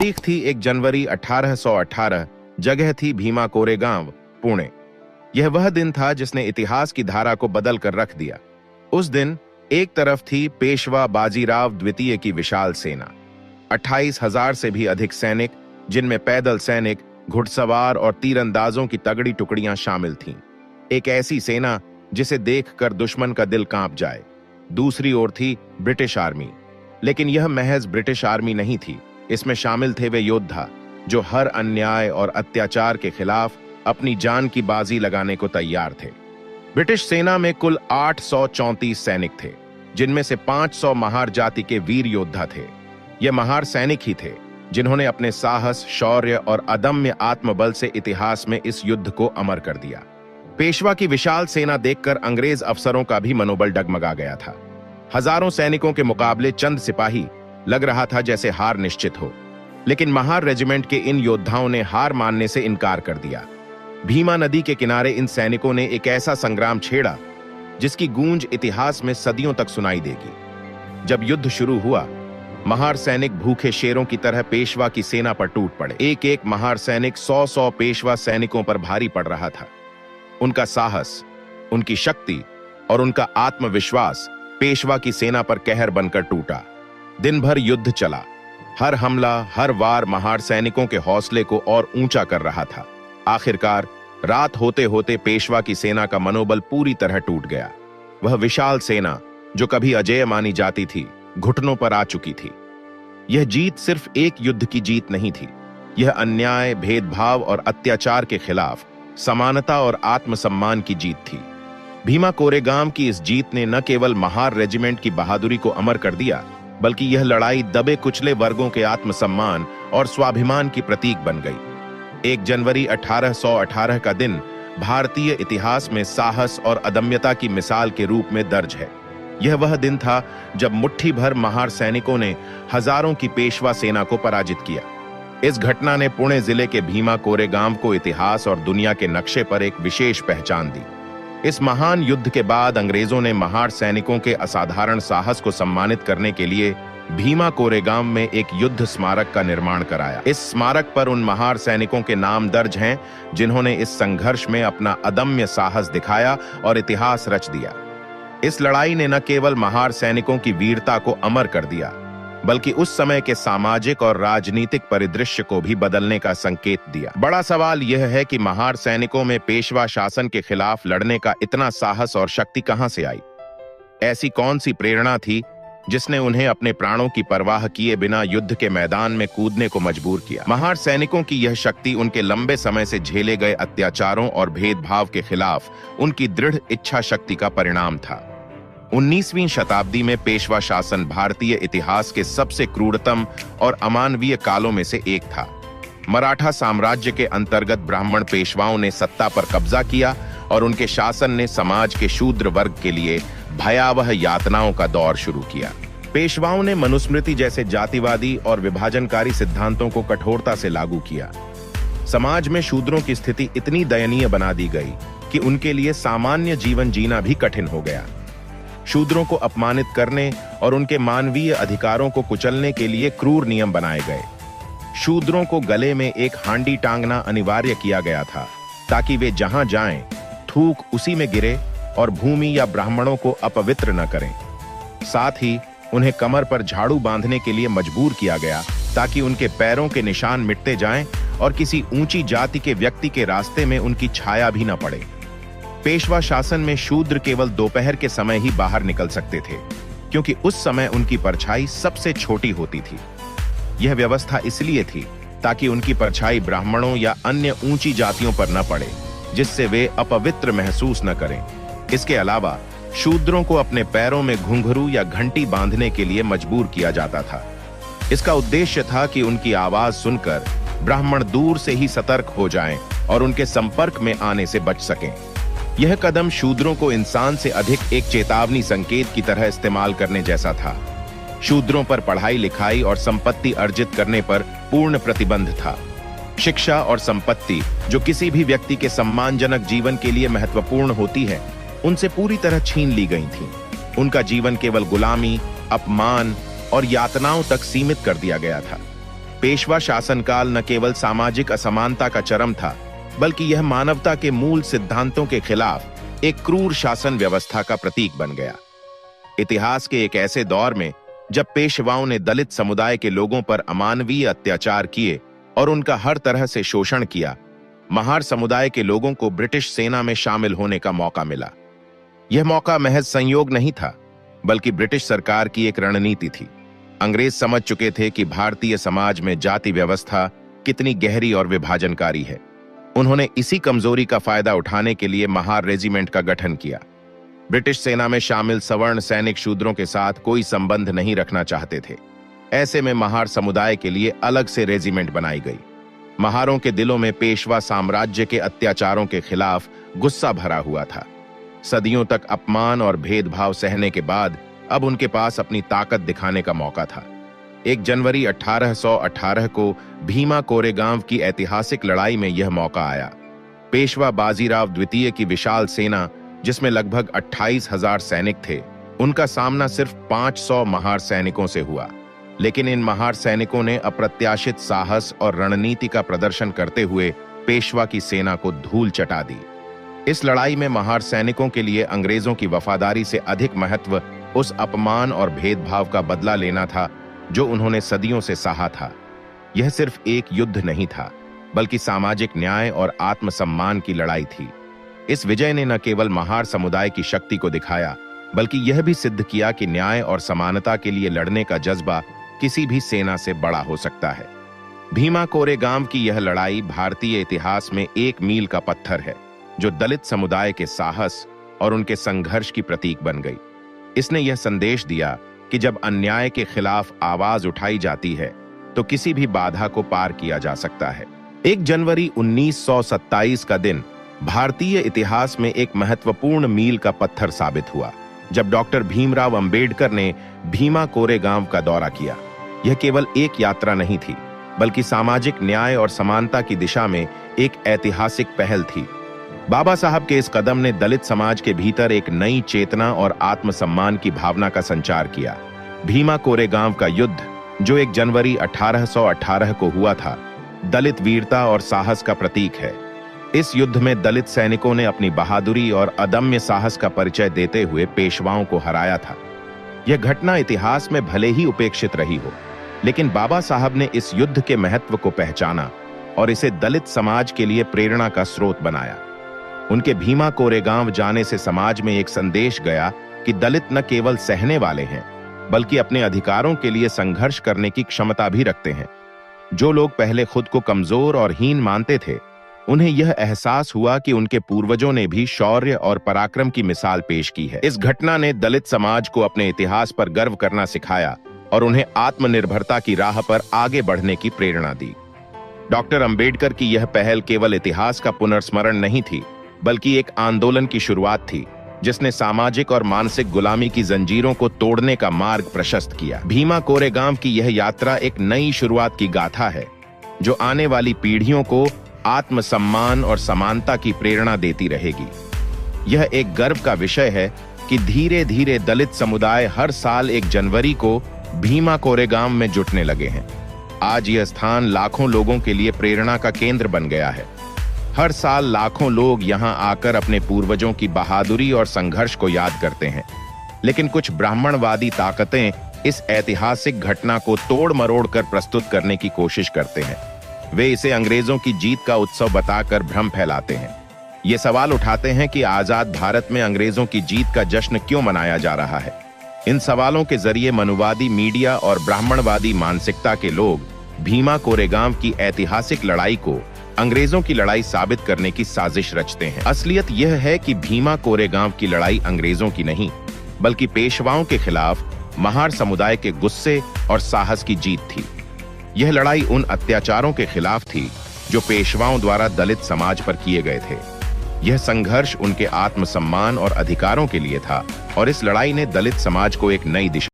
तारीख थी 1 जनवरी 1818। जगह थी भीमा कोरेगांव, पुणे। यह वह दिन था जिसने इतिहास की धारा को बदल कर रख दिया। उस दिन एक तरफ थी पेशवा बाजीराव द्वितीय की विशाल सेना, 28,000 से भी अधिक सैनिक, जिनमें पैदल सैनिक, घुड़सवार और तीरंदाजों की तगड़ी टुकड़ियां शामिल थीं। एक ऐसी सेना जिसे देखकर दुश्मन का दिल कांप जाए। दूसरी ओर थी ब्रिटिश आर्मी, लेकिन यह महज ब्रिटिश आर्मी नहीं थी। इसमें शामिल थे वे योद्धा जो हर अन्याय और अत्याचार के खिलाफ अपनी जान की बाजी लगाने को तैयार थे। ब्रिटिश सेना में कुल 834 सैनिक थे, जिनमें से 500 महार जाति के वीर योद्धा थे। ये महार सैनिक ही थे जिन्होंने अपने साहस, शौर्य और अदम्य आत्मबल से इतिहास में इस युद्ध को अमर कर दिया। पेशवा की विशाल सेना देखकर अंग्रेज अफसरों का भी मनोबल डगमगा गया था। हजारों सैनिकों के मुकाबले चंद सिपाही, लग रहा था जैसे हार निश्चित हो। लेकिन महार रेजिमेंट के इन योद्धाओं ने हार मानने से इनकार कर दिया। भीमा नदी के किनारे इन सैनिकों ने एक ऐसा संग्राम छेड़ा जिसकी गूंज इतिहास में सदियों तक सुनाई देगी। जब युद्ध शुरू हुआ, महार सैनिक भूखे शेरों की तरह पेशवा की सेना पर टूट पड़े। एक एक महार सैनिक 100-100 पेशवा सैनिकों पर भारी पड़ रहा था। उनका साहस, उनकी शक्ति और उनका आत्मविश्वास पेशवा की सेना पर कहर बनकर टूटा। दिन भर युद्ध चला। हर हमला, हर वार महार सैनिकों के हौसले को और ऊंचा कर रहा था। आखिरकार रात होते होते पेशवा की सेना का मनोबल पूरी तरह टूट गया। वह विशाल सेना जो कभी अजेय मानी जाती थी, घुटनों पर आ चुकी थी। यह जीत सिर्फ एक युद्ध की जीत नहीं थी। यह अन्याय, भेदभाव और अत्याचार के खिलाफ समानता और आत्मसम्मान की जीत थी। भीमा कोरेगांव की इस जीत ने न केवल महार रेजिमेंट की बहादुरी को अमर कर दिया, बल्कि यह लड़ाई दबे कुचले वर्गों के आत्मसम्मान और स्वाभिमान की प्रतीक बन गई। 1 जनवरी 1818 का दिन भारतीय इतिहास में साहस और अदम्यता की मिसाल के रूप में दर्ज है। यह वह दिन था जब मुट्ठी भर महार सैनिकों ने हजारों की पेशवा सेना को पराजित किया। इस घटना ने पुणे जिले के भीमा कोरेगांव को इतिहास और दुनिया के नक्शे पर एक विशेष पहचान दी। इस महान युद्ध के बाद अंग्रेजों ने महार सैनिकों के असाधारण साहस को सम्मानित करने के लिए भीमा कोरेगांव में एक युद्ध स्मारक का निर्माण कराया। इस स्मारक पर उन महार सैनिकों के नाम दर्ज हैं जिन्होंने इस संघर्ष में अपना अदम्य साहस दिखाया और इतिहास रच दिया। इस लड़ाई ने न केवल महार सैनिकों की वीरता को अमर कर दिया, बल्कि उस समय के सामाजिक और राजनीतिक परिदृश्य को भी बदलने का संकेत दिया। बड़ा सवाल यह है कि महार सैनिकों में पेशवा शासन के खिलाफ लड़ने का इतना साहस और शक्ति कहां से आई? ऐसी कौन सी प्रेरणा थी जिसने उन्हें अपने प्राणों की परवाह किए बिना युद्ध के मैदान में कूदने को मजबूर किया? महार सैनिकों की यह शक्ति उनके लंबे समय से झेले गए अत्याचारों और भेदभाव के खिलाफ उनकी दृढ़ इच्छा शक्ति का परिणाम था। 19वीं शताब्दी में पेशवा शासन भारतीय इतिहास के सबसे क्रूरतम और अमानवीय कालों में से एक था। मराठा साम्राज्य के अंतर्गत ब्राह्मण पेशवाओं ने सत्ता पर कब्जा किया और उनके शासन ने समाज के शूद्र वर्ग के लिए भयावह यातनाओं का दौर शुरू किया। पेशवाओं ने मनुस्मृति जैसे जातिवादी और विभाजनकारी सिद्धांतों को कठोरता से लागू किया। समाज में शूद्रों की स्थिति इतनी दयनीय बना दी गई कि उनके लिए सामान्य जीवन जीना भी कठिन हो गया। शूद्रों को अपमानित करने और उनके मानवीय अधिकारों को कुचलने के लिए क्रूर नियम बनाए गए। शूद्रों को गले में एक हांडी टांगना अनिवार्य किया गया था ताकि वे जहां जाएं, थूक उसी में गिरे और भूमि या ब्राह्मणों को अपवित्र न करें। साथ ही उन्हें कमर पर झाड़ू बांधने के लिए मजबूर किया गया ताकि उनके पैरों के निशान मिटते जाएं और किसी ऊंची जाति के व्यक्ति के रास्ते में उनकी छाया भी न पड़े। पेशवा शासन में शूद्र केवल दोपहर के समय ही बाहर निकल सकते थे, क्योंकि उस समय उनकी परछाई सबसे छोटी होती थी। यह व्यवस्था इसलिए थी ताकि उनकी परछाई ब्राह्मणों या अन्य ऊंची जातियों पर न पड़े, जिससे वे अपवित्र महसूस न करें। इसके अलावा शूद्रों को अपने पैरों में घुंघरू या घंटी बांधने के लिए मजबूर किया जाता था। इसका उद्देश्य था कि उनकी आवाज सुनकर ब्राह्मण दूर से ही सतर्क हो जाएं और उनके संपर्क में आने से बच सकें। यह कदम शूद्रों को इंसान से अधिक एक चेतावनी संकेत की तरह इस्तेमाल करने जैसा था। शूद्रों पर पढ़ाई लिखाई और संपत्ति अर्जित करने पर पूर्ण प्रतिबंध था। शिक्षा और संपत्ति, जो किसी भी व्यक्ति के सम्मानजनक जीवन के लिए महत्वपूर्ण होती है, उनसे पूरी तरह छीन ली गई थीं। उनका जीवन केवल गुलामी, अपमान और यातनाओं तक सीमित कर दिया गया था। पेशवा शासनकाल न केवल सामाजिक असमानता का चरम था, बल्कि यह मानवता के मूल सिद्धांतों के खिलाफ एक क्रूर शासन व्यवस्था का प्रतीक बन गया। इतिहास के एक ऐसे दौर में जब पेशवाओं ने दलित समुदाय के लोगों पर अमानवीय अत्याचार किए और उनका हर तरह से शोषण किया, महार समुदाय के लोगों को ब्रिटिश सेना में शामिल होने का मौका मिला। यह मौका महज संयोग नहीं था, बल्कि ब्रिटिश सरकार की एक रणनीति थी। अंग्रेज समझ चुके थे कि भारतीय समाज में जाति व्यवस्था कितनी गहरी और विभाजनकारी है। उन्होंने इसी कमजोरी का फायदा उठाने के लिए महार रेजिमेंट का गठन किया। ब्रिटिश सेना में शामिल सवर्ण सैनिक शूद्रों के साथ कोई संबंध नहीं रखना चाहते थे। ऐसे में महार समुदाय के लिए अलग से रेजिमेंट बनाई गई। महारों के दिलों में पेशवा साम्राज्य के अत्याचारों के खिलाफ गुस्सा भरा हुआ था। सदियों तक अपमान और भेदभाव सहने के बाद अब उनके पास अपनी ताकत दिखाने का मौका था। 1 जनवरी 1818 को भीमा कोरेगांव की ऐतिहासिक लड़ाई में यह मौका आया। पेशवा बाजीराव द्वितीय की विशाल सेना, जिसमें लगभग 28,000 सैनिक थे, उनका सामना सिर्फ 500 महार सैनिकों से हुआ। लेकिन इन महार सैनिकों ने अप्रत्याशित साहस और रणनीति का प्रदर्शन करते हुए पेशवा की सेना को धूल चटा दी। इस लड़ाई में महार सैनिकों के लिए अंग्रेजों की वफादारी से अधिक महत्व उस अपमान और भेदभाव का बदला लेना था जो उन्होंने सदियों से सहा था। यह सिर्फ एक युद्ध नहीं था, बल्कि सामाजिक न्याय और आत्मसम्मान की लड़ाई थी। इस विजय ने न केवल महार समुदाय की शक्ति को दिखाया, बल्कि यह भी सिद्ध किया कि न्याय और समानता के लिए लड़ने का जज्बा किसी भी सेना से बड़ा हो सकता है। भीमा कोरेगांव की यह लड़ाई भारतीय इतिहास में एक मील का पत्थर है, जो दलित समुदाय के साहस और उनके संघर्ष की प्रतीक बन गई। इसने यह संदेश दिया कि जब अन्याय के खिलाफ आवाज उठाई जाती है तो किसी भी बाधा को पार किया जा सकता है। 1 जनवरी 1927 का दिन भारतीय इतिहास में एक महत्वपूर्ण मील का पत्थर साबित हुआ, जब डॉक्टर भीमराव अंबेडकर ने भीमा कोरेगांव का दौरा किया। यह केवल एक यात्रा नहीं थी, बल्कि सामाजिक न्याय और समानता की दिशा में एक ऐतिहासिक पहल थी। बाबा साहब के इस कदम ने दलित समाज के भीतर एक नई चेतना और आत्मसम्मान की भावना का संचार किया। भीमा कोरेगांव का युद्ध, जो 1 जनवरी 1818 को हुआ था, दलित वीरता और साहस का प्रतीक है। इस युद्ध में दलित सैनिकों ने अपनी बहादुरी और अदम्य साहस का परिचय देते हुए पेशवाओं को हराया था। यह घटना इतिहास में भले ही उपेक्षित रही हो, लेकिन बाबा साहब ने इस युद्ध के महत्व को पहचाना और इसे दलित समाज के लिए प्रेरणा का स्रोत बनाया। उनके भीमा कोरेगांव जाने से समाज में एक संदेश गया कि दलित न केवल सहने वाले हैं, बल्कि अपने अधिकारों के लिए संघर्ष करने की क्षमता भी रखते हैं। जो लोग पहले खुद को कमजोर और हीन मानते थे, उन्हें यह एहसास हुआ कि उनके पूर्वजों ने भी शौर्य और पराक्रम की मिसाल पेश की है। इस घटना ने दलित समाज को अपने इतिहास पर गर्व करना सिखाया और उन्हें आत्मनिर्भरता की राह पर आगे बढ़ने की प्रेरणा दी। डॉक्टर अंबेडकर की यह पहल केवल इतिहास का पुनर्स्मरण नहीं थी, बल्कि एक आंदोलन की शुरुआत थी, जिसने सामाजिक और मानसिक गुलामी की जंजीरों को तोड़ने का मार्ग प्रशस्त किया। भीमा कोरेगांव की यह यात्रा एक नई शुरुआत की गाथा है, जो आने वाली पीढ़ियों को आत्मसम्मान और समानता की प्रेरणा देती रहेगी। यह एक गर्व का विषय है कि धीरे धीरे दलित समुदाय हर साल 1 जनवरी को भीमा कोरेगांव में जुटने लगे हैं। आज यह स्थान लाखों लोगों के लिए प्रेरणा का केंद्र बन गया है। हर साल लाखों लोग यहां आकर अपने पूर्वजों की बहादुरी और संघर्ष को याद करते हैं। लेकिन कुछ ब्राह्मणवादी ताकतें इस ऐतिहासिक घटना को तोड़ मरोड़ कर प्रस्तुत करने की कोशिश करते हैं। वे इसे अंग्रेजों की जीत का उत्सव बताकर भ्रम फैलाते हैं। ये सवाल उठाते हैं कि आजाद भारत में अंग्रेजों की जीत का जश्न क्यों मनाया जा रहा है। इन सवालों के जरिए मनुवादी मीडिया और ब्राह्मणवादी मानसिकता के लोग भीमा कोरेगांव की ऐतिहासिक लड़ाई को अंग्रेजों की लड़ाई साबित करने की साजिश रचते हैं। असलियत यह है कि भीमा कोरेगांव की लड़ाई अंग्रेजों की नहीं, बल्कि पेशवाओं के खिलाफ महार समुदाय के गुस्से और साहस की जीत थी। यह लड़ाई उन अत्याचारों के खिलाफ थी जो पेशवाओं द्वारा दलित समाज पर किए गए थे। यह संघर्ष उनके आत्मसम्मान और अधिकारों के लिए था, और इस लड़ाई ने दलित समाज को एक नई दिशा